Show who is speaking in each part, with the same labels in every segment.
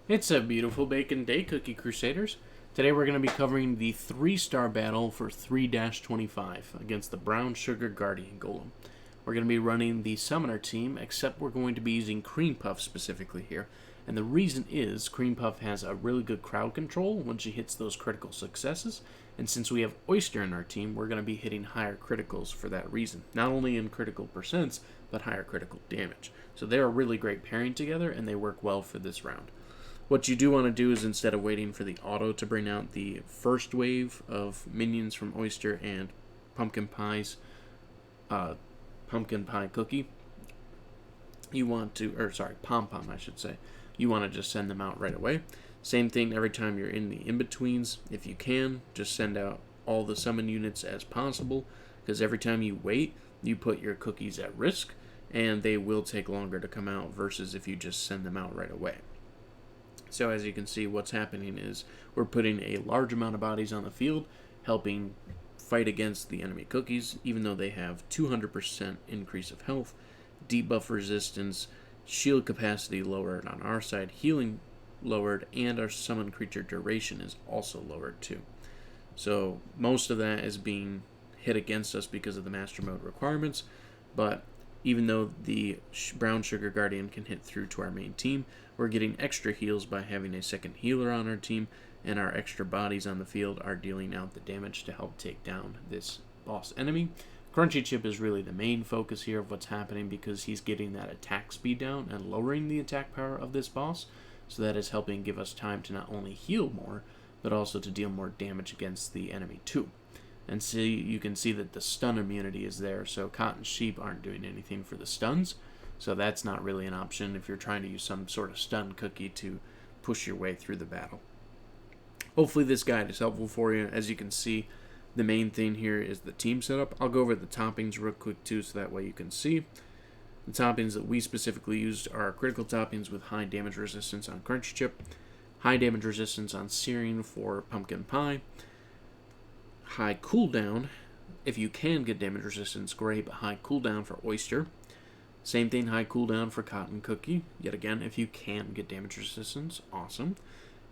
Speaker 1: It's a beautiful bacon day, Cookie Crusaders. Today we're going to be covering the 3-star battle for 3-25 against the Brown Sugar Guardian Golem. We're going to be running the Summoner team, except we're going to be using Cream Puff specifically here. And the reason is Cream Puff has a really good crowd control when she hits those critical successes. And since we have Oyster in our team, we're going to be hitting higher criticals for that reason. Not only in critical percents, but higher critical damage. So they're a really great pairing together, and they work well for this round. What you do want to do is, instead of waiting for the auto to bring out the first wave of minions from Oyster and Pumpkin Pie Cookie, you want to, Pom Pom, I should say, you want to just send them out right away. Same thing every time you're in the in-betweens. If you can, just send out all the summon units as possible, because every time you wait, you put your cookies at risk, and they will take longer to come out versus if you just send them out right away. So as you can see, what's happening is we're putting a large amount of bodies on the field, helping fight against the enemy cookies, even though they have 200% increase of health, debuff resistance, shield capacity lowered on our side, healing lowered, and our summon creature duration is also lowered too. So most of that is being hit against us because of the Master Mode requirements, but even though the Brown Sugar Guardian can hit through to our main team, we're getting extra heals by having a second healer on our team, and our extra bodies on the field are dealing out the damage to help take down this boss enemy. Crunchy Chip is really the main focus here of what's happening because he's getting that attack speed down and lowering the attack power of this boss, so that is helping give us time to not only heal more, but also to deal more damage against the enemy too. And see, you can see that the stun immunity is there, so Cotton Sheep aren't doing anything for the stuns, so that's not really an option if you're trying to use some sort of stun cookie to push your way through the battle. Hopefully this guide is helpful for you. As you can see, the main thing here is the team setup. I'll go over the toppings real quick too, so that way you can see. The toppings that we specifically used are critical toppings with high damage resistance on Crunchy Chip, high damage resistance on Searing for Pumpkin Pie, high cooldown, if you can get damage resistance, great, but high cooldown for Oyster. Same thing, high cooldown for Cotton Cookie. Yet again, if you can get damage resistance, awesome.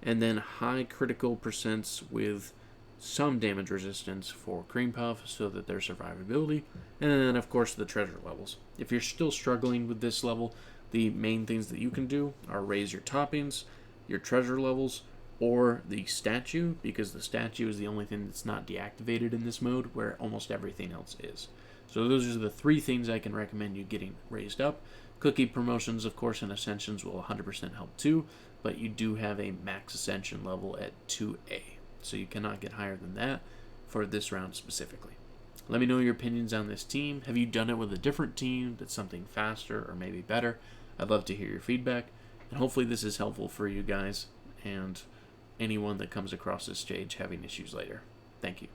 Speaker 1: And then high critical percents with some damage resistance for Cream Puff so that their survivability. And then, of course, the treasure levels. If you're still struggling with this level, the main things that you can do are raise your toppings, your treasure levels, or the statue, because the statue is the only thing that's not deactivated in this mode, where almost everything else is. So those are the 3 things I can recommend you getting raised up. Cookie promotions, of course, and ascensions will 100% help too, but you do have a max ascension level at 2A, so you cannot get higher than that for this round specifically. Let me know your opinions on this team. Have you done it with a different team that's something faster or maybe better? I'd love to hear your feedback, and hopefully this is helpful for you guys and anyone that comes across this stage having issues later. Thank you.